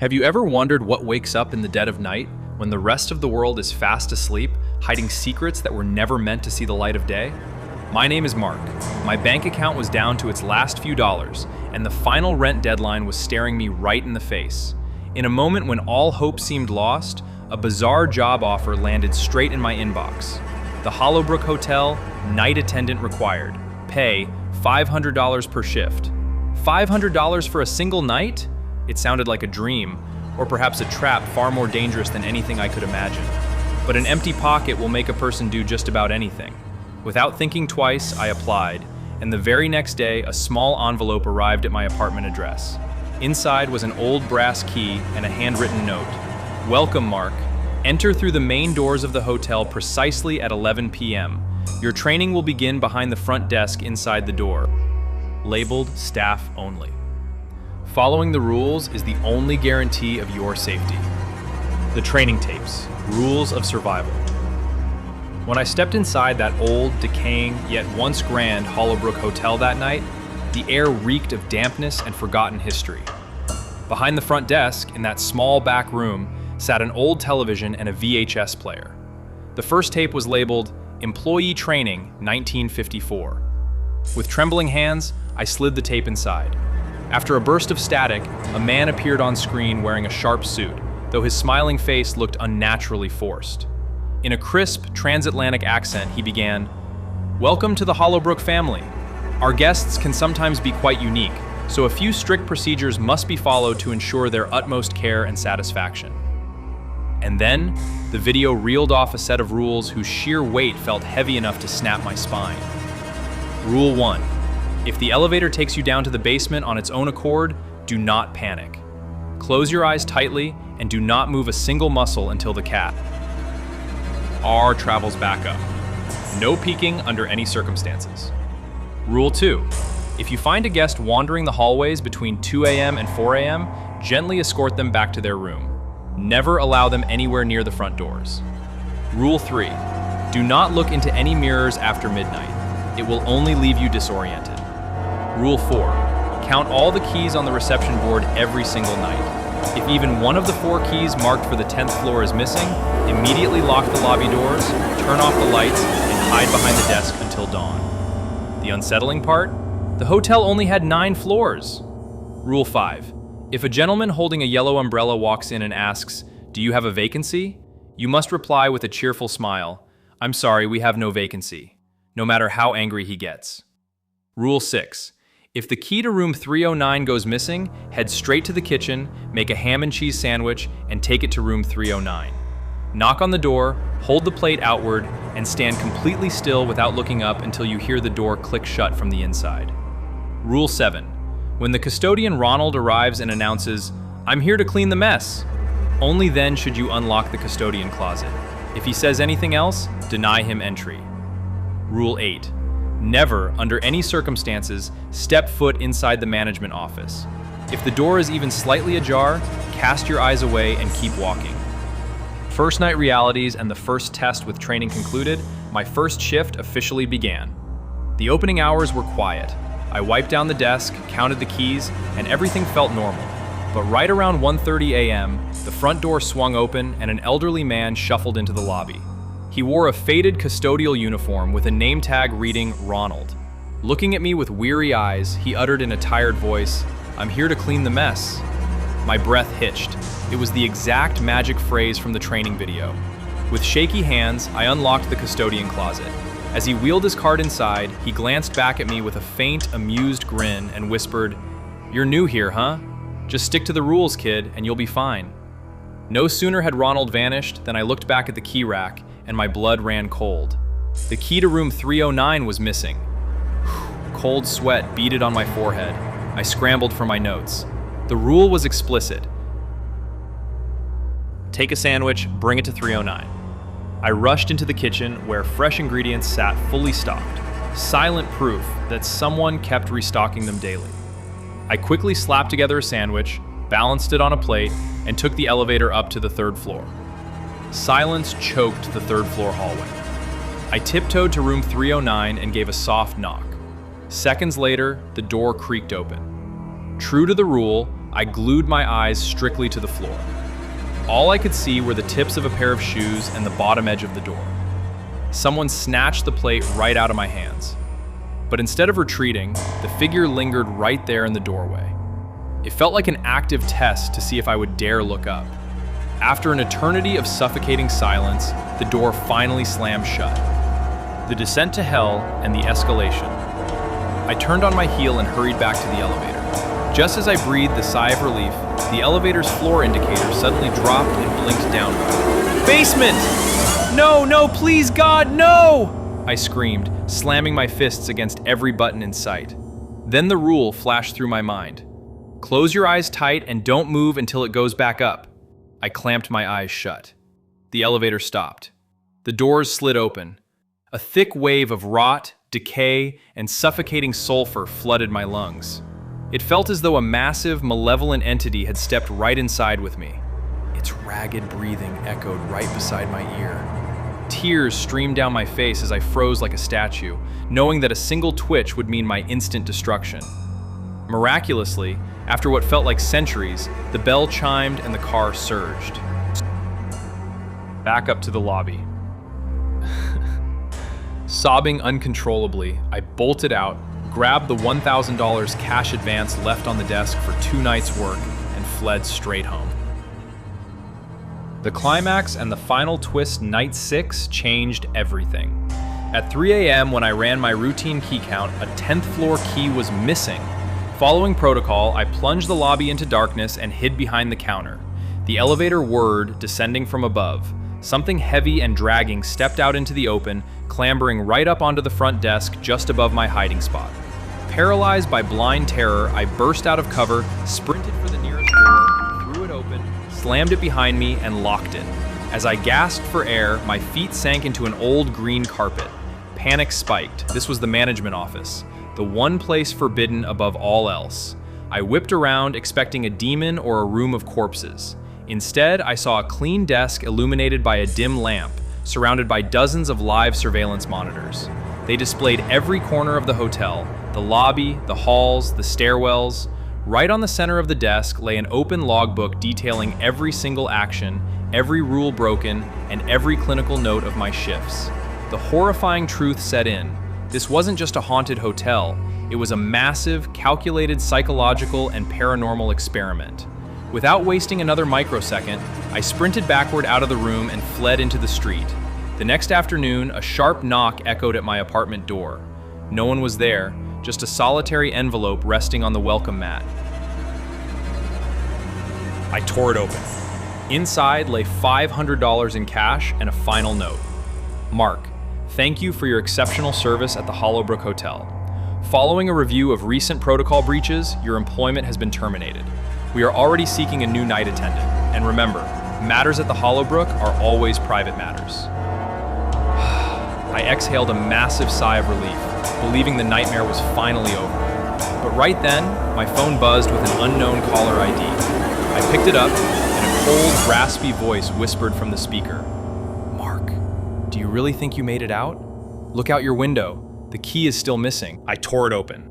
Have you ever wondered what wakes up in the dead of night when the rest of the world is fast asleep, hiding secrets that were never meant to see the light of day? My name is Mark. My bank account was down to its last few dollars, and the final rent deadline was staring me right in the face. In a moment when all hope seemed lost, a bizarre job offer landed straight in my inbox. The Hollowbrook Hotel, night attendant required. Pay $500 per shift. $500 for a single night? It sounded like a dream, or perhaps a trap far more dangerous than anything I could imagine. But an empty pocket will make a person do just about anything. Without thinking twice, I applied, and the very next day, a small envelope arrived at my apartment address. Inside was an old brass key and a handwritten note. Welcome, Mark. Enter through the main doors of the hotel precisely at 11 p.m. Your training will begin behind the front desk inside the door. Labeled staff only. Following the rules is the only guarantee of your safety. The training tapes, rules of survival. When I stepped inside that old, decaying, yet once grand Hollowbrook Hotel that night, the air reeked of dampness and forgotten history. Behind the front desk, in that small back room, sat an old television and a VHS player. The first tape was labeled Employee Training 1954. With trembling hands, I slid the tape inside. After a burst of static, a man appeared on screen wearing a sharp suit, though his smiling face looked unnaturally forced. In a crisp, transatlantic accent, he began, "Welcome to the Hollowbrook family. Our guests can sometimes be quite unique, so a few strict procedures must be followed to ensure their utmost care and satisfaction." And then, the video reeled off a set of rules whose sheer weight felt heavy enough to snap my spine. Rule 1. If the elevator takes you down to the basement on its own accord, do not panic. Close your eyes tightly and do not move a single muscle until the cat R travels back up. No peeking under any circumstances. Rule 2. If you find a guest wandering the hallways between 2 a.m. and 4 a.m., gently escort them back to their room. Never allow them anywhere near the front doors. Rule 3. Do not look into any mirrors after midnight. It will only leave you disoriented. Rule 4. Count all the keys on the reception board every single night. If even one of the 4 keys marked for the 10th floor is missing, immediately lock the lobby doors, turn off the lights, and hide behind the desk until dawn. The unsettling part? The hotel only had 9 floors. Rule 5. If a gentleman holding a yellow umbrella walks in and asks, "Do you have a vacancy?" you must reply with a cheerful smile, "I'm sorry, we have no vacancy," no matter how angry he gets. Rule 6. If the key to room 309 goes missing, head straight to the kitchen, make a ham and cheese sandwich, and take it to room 309. Knock on the door, hold the plate outward, and stand completely still without looking up until you hear the door click shut from the inside. Rule 7. When the custodian Ronald arrives and announces, "I'm here to clean the mess," only then should you unlock the custodian closet. If he says anything else, deny him entry. Rule 8. Never, under any circumstances, step foot inside the management office. If the door is even slightly ajar, cast your eyes away and keep walking. First night realities and the first test with training concluded, my first shift officially began. The opening hours were quiet. I wiped down the desk, counted the keys, and everything felt normal. But right around 1:30 a.m., the front door swung open and an elderly man shuffled into the lobby. He wore a faded custodial uniform with a name tag reading Ronald. Looking at me with weary eyes, he uttered in a tired voice, "I'm here to clean the mess." My breath hitched. It was the exact magic phrase from the training video. With shaky hands, I unlocked the custodian closet. As he wheeled his cart inside, he glanced back at me with a faint, amused grin and whispered, "You're new here, huh? Just stick to the rules, kid, and you'll be fine." No sooner had Ronald vanished than I looked back at the key rack, and my blood ran cold. The key to room 309 was missing. Cold sweat beaded on my forehead. I scrambled for my notes. The rule was explicit. Take a sandwich, bring it to 309. I rushed into the kitchen where fresh ingredients sat fully stocked, silent proof that someone kept restocking them daily. I quickly slapped together a sandwich, balanced it on a plate, and took the elevator up to the 3rd floor. Silence choked the 3rd floor hallway. I tiptoed to room 309 and gave a soft knock. Seconds later, the door creaked open. True to the rule, I glued my eyes strictly to the floor. All I could see were the tips of a pair of shoes and the bottom edge of the door. Someone snatched the plate right out of my hands. But instead of retreating, the figure lingered right there in the doorway. It felt like an active test to see if I would dare look up. After an eternity of suffocating silence, the door finally slammed shut. The descent to hell and the escalation. I turned on my heel and hurried back to the elevator. Just as I breathed the sigh of relief, the elevator's floor indicator suddenly dropped and blinked downward. Basement! No, no, please God, no! I screamed, slamming my fists against every button in sight. Then the rule flashed through my mind. Close your eyes tight and don't move until it goes back up. I clamped my eyes shut. The elevator stopped. The doors slid open. A thick wave of rot, decay, and suffocating sulfur flooded my lungs. It felt as though a massive, malevolent entity had stepped right inside with me. Its ragged breathing echoed right beside my ear. Tears streamed down my face as I froze like a statue, knowing that a single twitch would mean my instant destruction. Miraculously, after what felt like centuries, the bell chimed and the car surged. Back up to the lobby. Sobbing uncontrollably, I bolted out, grabbed the $1,000 cash advance left on the desk for 2 nights' work, and fled straight home. The climax and the final twist, night 6, changed everything. At 3 a.m. when I ran my routine key count, a 10th floor key was missing. Following protocol, I plunged the lobby into darkness and hid behind the counter. The elevator whirred, descending from above. Something heavy and dragging stepped out into the open, clambering right up onto the front desk just above my hiding spot. Paralyzed by blind terror, I burst out of cover, sprinted for the nearest door, threw it open, slammed it behind me, and locked it. As I gasped for air, my feet sank into an old green carpet. Panic spiked. This was the management office, the one place forbidden above all else. I whipped around, expecting a demon or a room of corpses. Instead, I saw a clean desk illuminated by a dim lamp, surrounded by dozens of live surveillance monitors. They displayed every corner of the hotel, the lobby, the halls, the stairwells. Right on the center of the desk lay an open logbook detailing every single action, every rule broken, and every clinical note of my shifts. The horrifying truth set in. This wasn't just a haunted hotel, it was a massive, calculated psychological and paranormal experiment. Without wasting another microsecond, I sprinted backward out of the room and fled into the street. The next afternoon, a sharp knock echoed at my apartment door. No one was there, just a solitary envelope resting on the welcome mat. I tore it open. Inside lay $500 in cash and a final note. Mark, thank you for your exceptional service at the Hollowbrook Hotel. Following a review of recent protocol breaches, your employment has been terminated. We are already seeking a new night attendant. And remember, matters at the Hollowbrook are always private matters. I exhaled a massive sigh of relief, believing the nightmare was finally over. But right then, my phone buzzed with an unknown caller ID. I picked it up, and a cold, raspy voice whispered from the speaker. Mark, do you really think you made it out? Look out your window. The key is still missing. I tore it open.